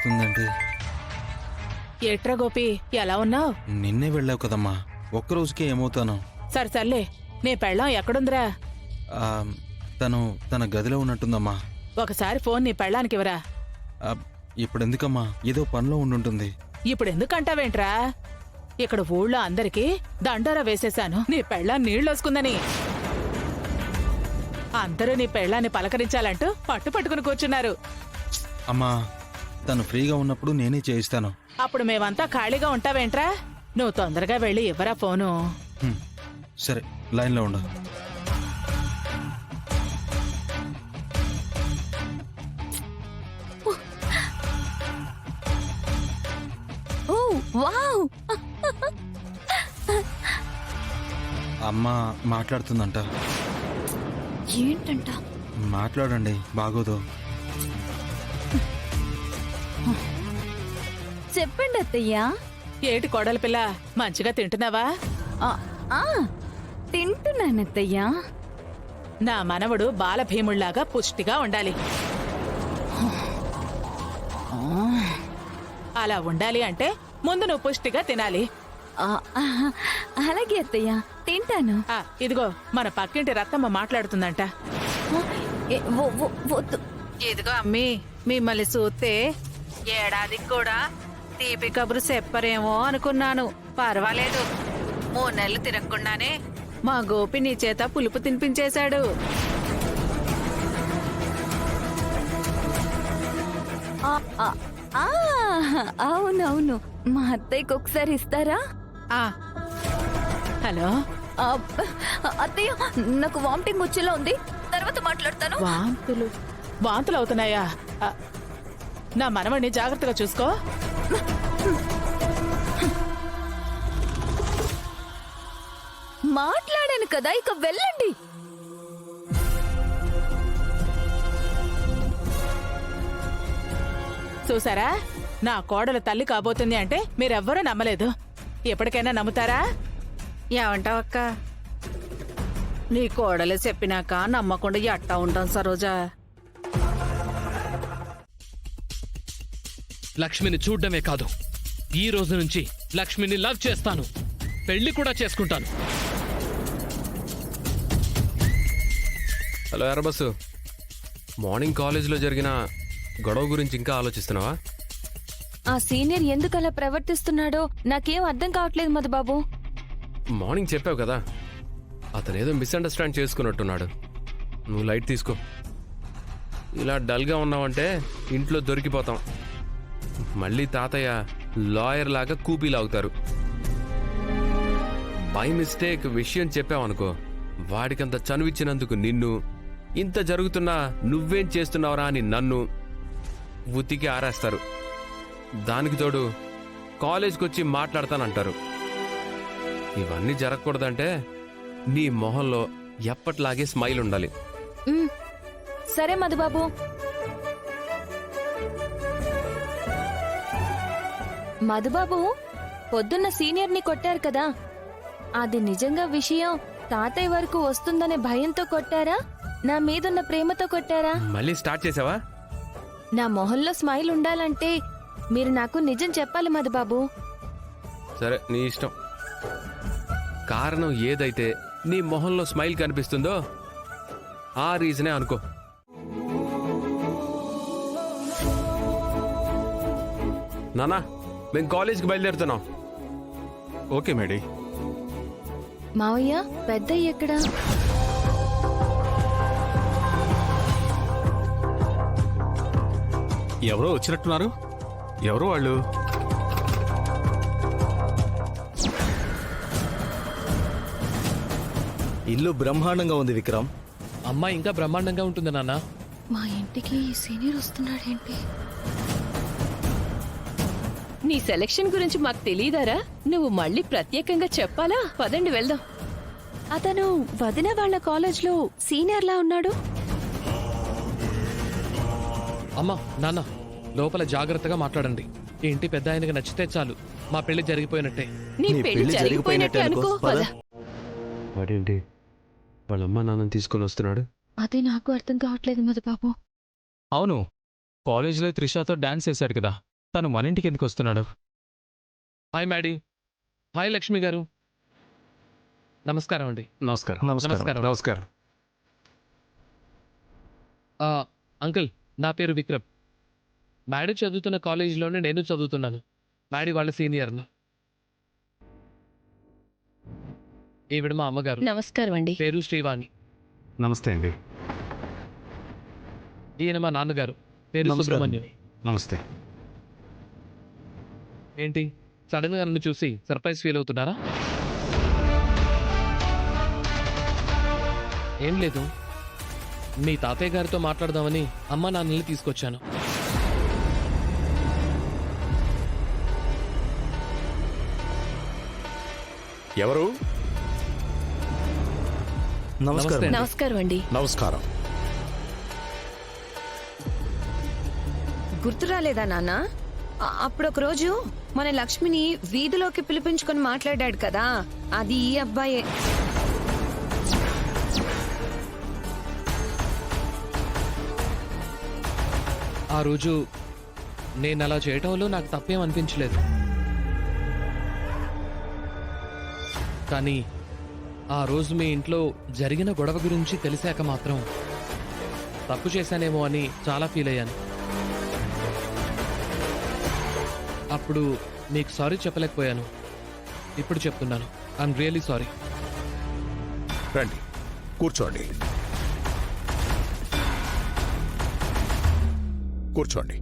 వస్తుందంటే ఏట్రా గోపి, ఎలా ఉన్నావు? నిన్నే వెళ్ళావు కదమ్మా, ఒక్కరోజుకే ఏమవుతాను. సర్లే, నీ పెళ్ళాం ఎక్కడుందిరా? ఆ, తన గదిలో ఉన్నట్టుందమ్మా. ఒకసారి ఫోన్ నీ పెళ్ళానికి ఇవ్వరా. ఇప్పుడెందుకమ్మా, ఏదో పనిలో ఉండుంటుంది. ఇప్పుడెందుకంటావేంట్రా? ఇక్కడ ఊళ్ళో అందరికీ దండోరా వేసేశాను నీ పెళ్ళాం నీళ్ళొసుకుందని. అందరూ నీ పెళ్ళాన్ని పలకరించాలంటూ పట్టుకుని కూర్చున్నారు. అమ్మా, తను ఫ్రీగా ఉన్నప్పుడు నేనే చేయిస్తాను. అప్పుడు మేమంతా ఖాళీగా ఉంటావేంట్రా? నువ్వు తొందరగా వెళ్ళి ఇవ్వరా ఫోను. సరే, లైన్లో ఉండు. అమ్మ మాట్లాడుతుందంట. ఏంటంట? మాట్లాడండి, బాగోదు. చెప్పండి అత్తయ్యా. ఏటి కోడలి పిల్ల, మంచిగా తింటున్నావా? తింటున్నానత్తయ్యా. నా మనవడు బాలభీముళ్లాగా పుష్టిగా ఉండాలి. అలా ఉండాలి అంటే ముందు నువ్వు పుష్టిగా తినాలి. అలాగే అత్తయ్యా, తింటాను. ఇదిగో, మన పక్కింటి రత్తమ్మ మాట్లాడుతుందంట. వద్దు. ఇదిగో అమ్మి, మిమ్మల్ని చూస్తే ఏడాదికి కూడా తీపి కబురు చెప్పరేమో అనుకున్నాను. పర్వాలేదు, 3 నెలలు తిరగకుండానే మా గోపి నీ చేత పులుపు తినిపించేశాడు. అవునవును, మా అత్తయ్యకి ఒకసారి ఇస్తారా? హలో అత్తయ్య, నాకు వామిటింగ్ వచ్చేలా ఉంది, తర్వాత మాట్లాడతాను. వాంతులు అవుతున్నాయా? నా మనవడిని జాగ్రత్తగా చూసుకో. మాట్లాడాను కదా, ఇక వెళ్ళండి. చూసారా, నా కోడలు తల్లి కాబోతుంది అంటే మీరెవ్వరూ నమ్మలేదు. ఎప్పటికైనా నమ్ముతారా? ఏమంటావక్క? నీ కోడలే చెప్పినాక నమ్మకుండా ఎట్టా ఉంటాం సరోజా. లక్ష్మిని చూడ్డమే కాదు, ఈ రోజు నుంచి లక్ష్మిని లవ్ చేస్తాను, పెళ్లి కూడా చేసుకుంటాను. హలో ఎర్రబస్సు, మార్నింగ్ కాలేజీలో జరిగిన గొడవ గురించి ఇంకా ఆలోచిస్తున్నావా? ఆ సీనియర్ ఎందుకు అలా ప్రవర్తిస్తున్నాడో నాకేం అర్థం కావట్లేదు మధుబాబు. మార్నింగ్ చెప్పావు కదా, అతనేదో మిస్అండర్స్టాండ్ చేసుకున్నట్టున్నాడు. నువ్వు లైట్ తీసుకో. ఇలా డల్గా ఉన్నావంటే ఇంట్లో దొరికిపోతాం. మళ్ళీ తాతయ్య లాయర్ లాగా కూపీలాగుతారు. బై మిస్టేక్ విషయం చెప్పావనుకో, వాడికంత చనువిచ్చినందుకు నిన్ను, ఇంత జరుగుతున్నా నువ్వేం చేస్తున్నావురా అని నన్ను ఉతికి ఆరేస్తారు. దానికి తోడు కాలేజ్కొచ్చి మాట్లాడతానంటారు. ఇవన్నీ జరగకూడదంటే నీ మొహంలో ఎప్పట్లాగే స్మైల్ ఉండాలి. సరే మధుబాబు. మధుబాబు, పొద్దున్న సీనియర్ని కొట్టారు కదా, అది నిజంగా విషయం తాతయ్య వరకు వస్తుందనే భయంతో కొట్టారా, నా మీదున్న ప్రేమతో కొట్టారా? మళ్ళీ స్టార్ట్ చేసావా? నా మొహంలో స్మైల్ ఉండాలంటే మీరు నాకు నిజం చెప్పాలి మధుబాబు. సరే, నీ ఇష్టం. కారణం ఏదైతే నీ మొహంలో స్మైల్ కనిపిస్తుందో ఆ రీజనే అనుకో. నానా, మేము కాలేజ్కి బయలుదేరుతున్నాం. ఓకే మేడీ. మావయ్య, పెద్దయ్య ఎక్కడా? ఎవరో వచ్చినట్టున్నారు. ఎవరో వాళ్ళు. ఇల్లు బ్రహ్మాండంగా ఉంది విక్రమ్. అమ్మాయి ఇంకా బ్రహ్మాండంగా ఉంటుంది నాన్న. మా ఇంటికి సీనియర్ వస్తున్నాడేంటి? నీ సెలక్షన్ గురించి మాకు తెలీదారా? నువ్వు మళ్ళీ ప్రత్యేకంగా చెప్పాలా? పదండి వెళ్దాం. అతను వదిన వాళ్ళ కాలేజ్లో సీనియర్లా ఉన్నాడు. అమ్మా, నాన్న, లోపల జాగ్రత్తగా మాట్లాడండి. ఈ ఇంటి పెద్ద ఆయనకి నచ్చితే చాలు, మా పెళ్లి జరిగిపోయినట్టే. నీ పెళ్లి జరిగిపోయినట్టే అనుకో. వాడేంటి వాళ్ళమ్మ నాన్నని తీసుకొని వస్తున్నాడు? అదే నాకు అర్థం కావట్లేదు మధుబాబు. అవును, కాలేజీలో త్రిషాతో డాన్స్ చేశాడు కదా, తను మన ఇంటికి ఎందుకు వస్తున్నాడు? Hi Maddy. హాయ్ లక్ష్మి గారు. నమస్కారం అండి. నమస్కారం. నమస్కారం. నమస్కారం. అంకుల్, నా పేరు విక్రమ్. మ్యాడీ చదువుతున్న కాలేజీలోనే నేను చదువుతున్నాను. మ్యాడీ వాళ్ళ సీనియర్ను. ఈవిడ మా అమ్మగారు. నమస్కారం అండి. పేరు శ్రీవాణి. నమస్తే అండి. ఈయన మా నాన్నగారు. పేరు నమస్కారం. సుబ్రహ్మణ్యం. నమస్తే. ఏంటి సడన్ గా నన్ను చూసి సర్ప్రైజ్ ఫీల్ అవుతున్నారా? ఏం లేదు, మీ తాతయ్య గారితో మాట్లాడదామని అమ్మ నాన్నల్ని తీసుకొచ్చాను. ఎవరు? నమస్కారం. నమస్తే. నమస్కారం అండి. నమస్కారం. గుర్తు రాలేదా నాన్న? అప్పుడు ఒక రోజు మన లక్ష్మిని వీధిలోకి పిలిపించుకొని మాట్లాడాడు కదా, అది ఈ అబ్బాయే. ఆ రోజు నేను అలా చేయటంలో నాకు తప్పేం అనిపించలేదు. కానీ ఆ రోజు మీ ఇంట్లో జరిగిన గొడవ గురించి తెలిసాక మాత్రం తప్పు చేశానేమో అని చాలా ఫీల్ అయ్యాను. అప్పుడు మీకు సారీ చెప్పలేకపోయాను. ఇప్పుడు చెప్తున్నాను. I'm really sorry. రండి, కూర్చోండి. కూర్చోండి.